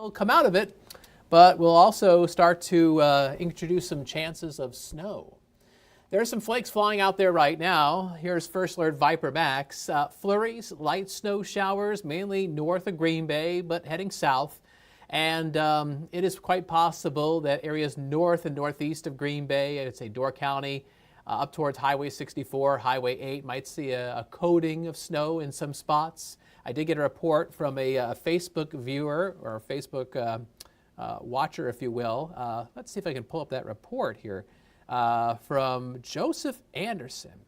We'll come out of it, but we'll also start to introduce some chances of snow. There's some flakes flying out there right now. Here's First Alert Viper Max. Flurries, light snow showers, mainly north of Green Bay, but heading south. And it is quite possible that areas north and northeast of Green Bay, I'd say Door County, up towards Highway 64, Highway 8, might see a coating of snow in some spots. I did get a report from a Facebook viewer or a Facebook watcher, if you will. Let's see if I can pull up that report here from Joseph Anderson.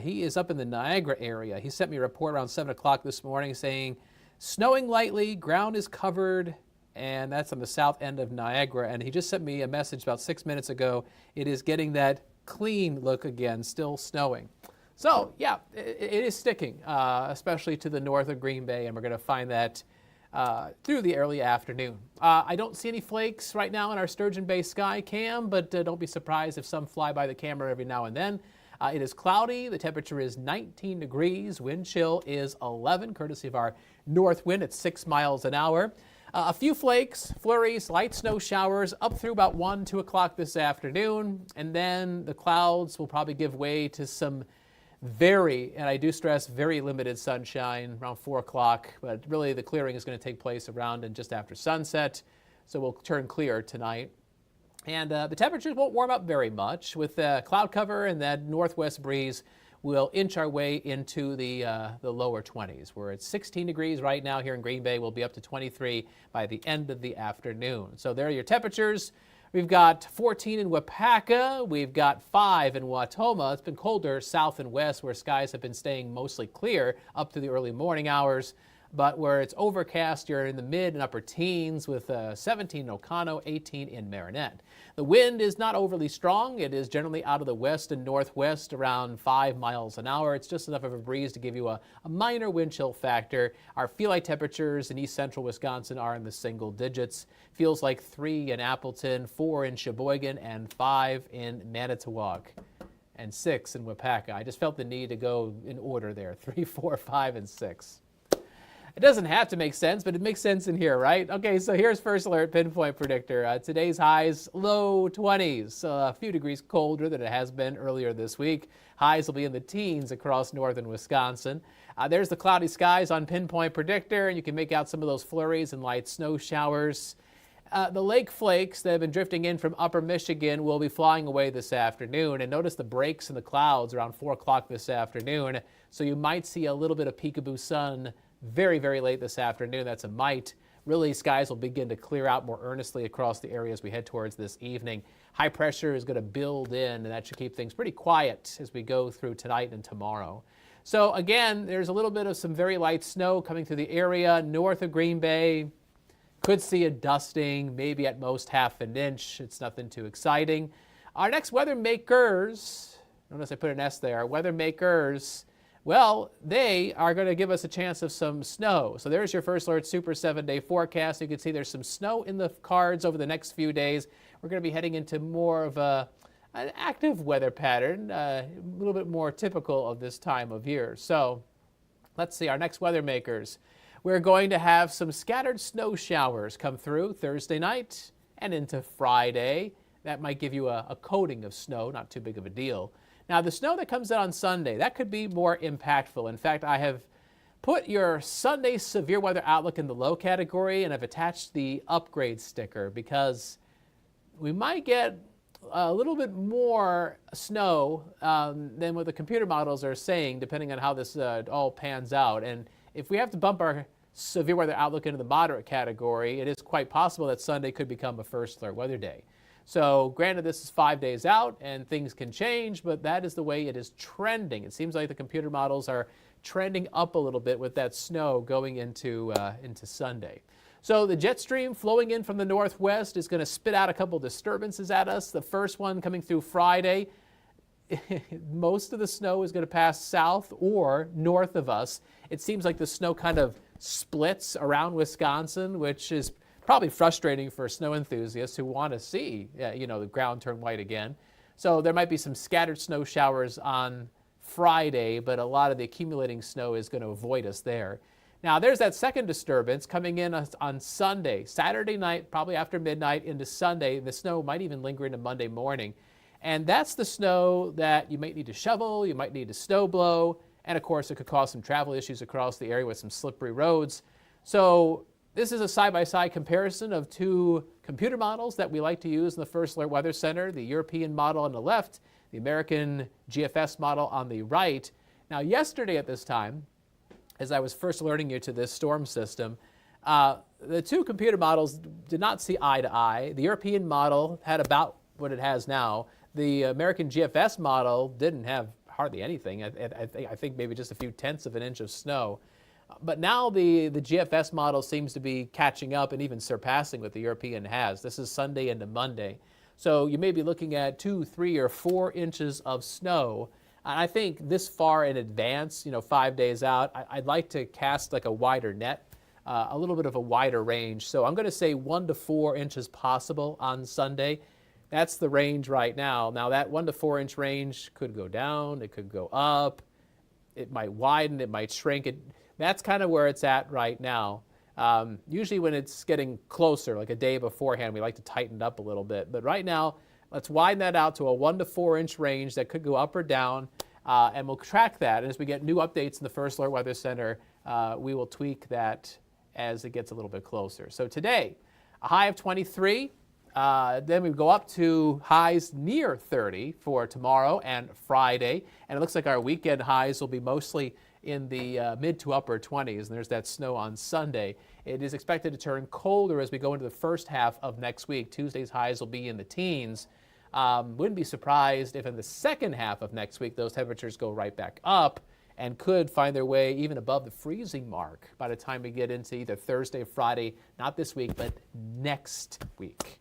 He is up in the Niagara area. He sent me a report around 7 o'clock this morning saying, snowing lightly, ground is covered, and that's on the south end of Niagara. And he just sent me a message about 6 minutes ago. It is getting that clean look again, still snowing. So, yeah, it is sticking, especially to the north of Green Bay, and we're going to find that through the early afternoon. I don't see any flakes right now in our Sturgeon Bay sky cam, but don't be surprised if some fly by the camera every now and then. It is cloudy. The temperature is 19 degrees. Wind chill is 11, courtesy of our north wind at 6 miles an hour. A few flakes, flurries, light snow showers up through about 1, 2 o'clock this afternoon. And then the clouds will probably give way to some very, and I do stress, very limited sunshine around 4 o'clock. But really the clearing is going to take place around and just after sunset. So we'll turn clear tonight. And the temperatures won't warm up very much. With cloud cover and that northwest breeze, we'll inch our way into the lower 20s. We're at 16 degrees right now here in Green Bay. We'll be up to 23 by the end of the afternoon. So there are your temperatures. We've got 14 in Wapaka. We've got 5 in Wautoma. It's been colder south and west where skies have been staying mostly clear up to the early morning hours. But where it's overcast, you're in the mid and upper teens with 17 in Oconto, 18 in Marinette. The wind is not overly strong. It is generally out of the west and northwest around 5 miles an hour. It's just enough of a breeze to give you a minor wind chill factor. Our feel-like temperatures in east central Wisconsin are in the single digits. Feels like 3 in Appleton, 4 in Sheboygan, and 5 in Manitowoc, and 6 in Wapaka. I just felt the need to go in order there, 3, 4, 5, and 6. It doesn't have to make sense, but it makes sense in here, right? Okay, so here's First Alert Pinpoint Predictor. Today's highs, low 20s, a few degrees colder than it has been earlier this week. Highs will be in the teens across northern Wisconsin. There's the cloudy skies on Pinpoint Predictor, and you can make out some of those flurries and light snow showers. The lake flakes that have been drifting in from upper Michigan will be flying away this afternoon. And notice the breaks in the clouds around 4 o'clock this afternoon. So you might see a little bit of peekaboo sun very, very late this afternoon. That's a might. Really, skies will begin to clear out more earnestly across the areas we head towards this evening. High pressure is going to build in, and that should keep things pretty quiet as we go through tonight and tomorrow. So again, there's a little bit of some very light snow coming through the area north of Green Bay. Could see a dusting, maybe at most half an inch. It's nothing too exciting. Our next weather makers, notice I put an S there, weather makers, well, they are going to give us a chance of some snow. So there's your First Alert Super 7-day forecast. You can see there's some snow in the cards over the next few days. We're going to be heading into more of an active weather pattern, a little bit more typical of this time of year. So let's see, our next weather makers. We're going to have some scattered snow showers come through Thursday night and into Friday. That might give you a coating of snow, not too big of a deal. Now, the snow that comes out on Sunday, that could be more impactful. In fact, I have put your Sunday severe weather outlook in the low category, and I've attached the upgrade sticker because we might get a little bit more snow than what the computer models are saying, depending on how this all pans out. And if we have to bump our severe weather outlook into the moderate category, it is quite possible that Sunday could become a First Alert weather day. So granted, this is 5 days out and things can change, but that is the way it is trending. It seems like the computer models are trending up a little bit with that snow going into Sunday. So the jet stream flowing in from the northwest is going to spit out a couple disturbances at us. The first one coming through Friday. Most of the snow is going to pass south or north of us. It seems like the snow kind of splits around Wisconsin, which is probably frustrating for snow enthusiasts who want to see, the ground turn white again. So there might be some scattered snow showers on Friday, but a lot of the accumulating snow is going to avoid us there. Now, there's that second disturbance coming in on Sunday, Saturday night, probably after midnight into Sunday. The snow might even linger into Monday morning. And that's the snow that you might need to shovel, you might need to snow blow, and of course it could cause some travel issues across the area with some slippery roads. So this is a side-by-side comparison of two computer models that we like to use in the First Alert Weather Center, the European model on the left, the American GFS model on the right. Now, yesterday at this time, as I was first alerting you to this storm system, the two computer models did not see eye to eye. The European model had about what it has now. The American GFS model didn't have hardly anything. I think maybe just a few tenths of an inch of snow. But now the GFS model seems to be catching up and even surpassing what the European has. This is Sunday into Monday. So you may be looking at 2, 3, or 4 inches of snow. And I think this far in advance, 5 days out, I'd like to cast like a wider net, a little bit of a wider range. So I'm going to say 1 to 4 inches possible on Sunday. That's the range right now. Now that 1 to 4 inch range could go down, it could go up, it might widen, it might shrink. That's kind of where it's at right now. Usually when it's getting closer, like a day beforehand, we like to tighten it up a little bit. But right now, let's widen that out to a 1 to 4 inch range that could go up or down, and we'll track that. And as we get new updates in the First Alert Weather Center, we will tweak that as it gets a little bit closer. So today, a high of 23. Then we go up to highs near 30 for tomorrow and Friday. And it looks like our weekend highs will be mostly in the mid to upper 20s. And there's that snow on Sunday. It is expected to turn colder as we go into the first half of next week. Tuesday's highs will be in the teens. Wouldn't be surprised if in the second half of next week those temperatures go right back up and could find their way even above the freezing mark by the time we get into either Thursday or Friday, not this week, but next week.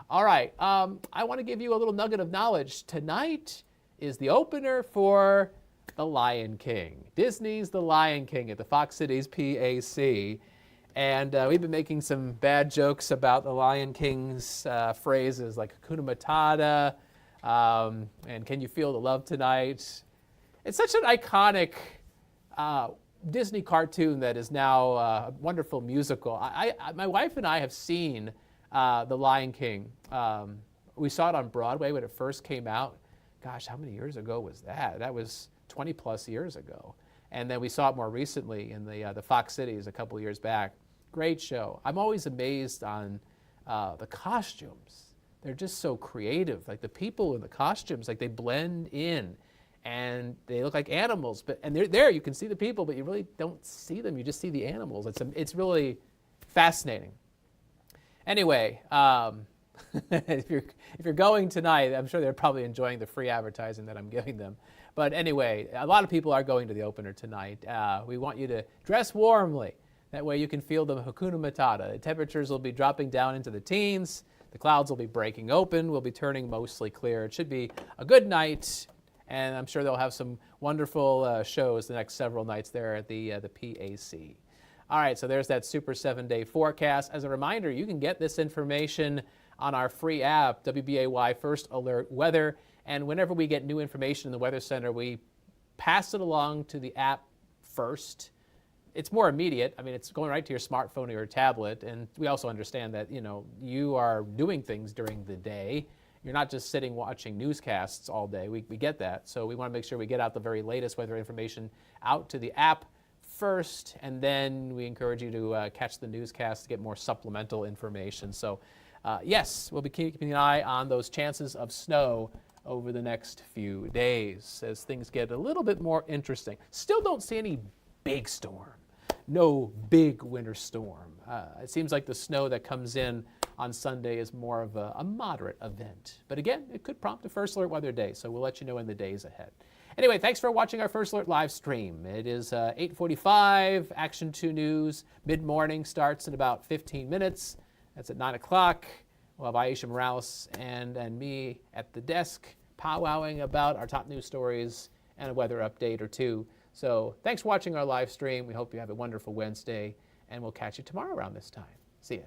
All right, I want to give you a little nugget of knowledge. Tonight is the opener for The Lion King. Disney's The Lion King at the Fox Cities PAC. And we've been making some bad jokes about the Lion King's phrases like Hakuna Matata and Can You Feel the Love Tonight? It's such an iconic Disney cartoon that is now a wonderful musical. My wife and I have seen The Lion King. We saw it on Broadway when it first came out. Gosh, how many years ago was that? That was 20 plus years ago. And then we saw it more recently in the Fox Cities a couple years back. Great show. I'm always amazed on the costumes. They're just so creative. Like the people in the costumes, like they blend in and they look like animals. And they're there, you can see the people, but you really don't see them. You just see the animals. It's really fascinating. Anyway, if you're going tonight, I'm sure they're probably enjoying the free advertising that I'm giving them. But anyway, a lot of people are going to the opener tonight. We want you to dress warmly. That way you can feel the Hakuna Matata. The temperatures will be dropping down into the teens. The clouds will be breaking open. We'll be turning mostly clear. It should be a good night, and I'm sure they'll have some wonderful shows the next several nights there at the PAC. All right, so there's that super 7-day forecast. As a reminder, you can get this information on our free app, WBAY First Alert Weather. And whenever we get new information in the Weather Center, we pass it along to the app first. It's more immediate. I mean, it's going right to your smartphone or your tablet. And we also understand that, you are doing things during the day. You're not just sitting watching newscasts all day. We get that. So we want to make sure we get out the very latest weather information out to the app first, and then we encourage you to catch the newscast to get more supplemental information. So yes, we'll be keeping an eye on those chances of snow over the next few days as things get a little bit more interesting. Still don't see any big storm, no big winter storm. It seems like the snow that comes in on Sunday is more of a moderate event. But again, it could prompt a First Alert Weather Day, so we'll let you know in the days ahead. Anyway, thanks for watching our First Alert live stream. It is 8:45, Action 2 News. Mid-morning starts in about 15 minutes. That's at 9 o'clock. We'll have Aisha Morales and me at the desk powwowing about our top news stories and a weather update or two. So thanks for watching our live stream. We hope you have a wonderful Wednesday, and we'll catch you tomorrow around this time. See ya.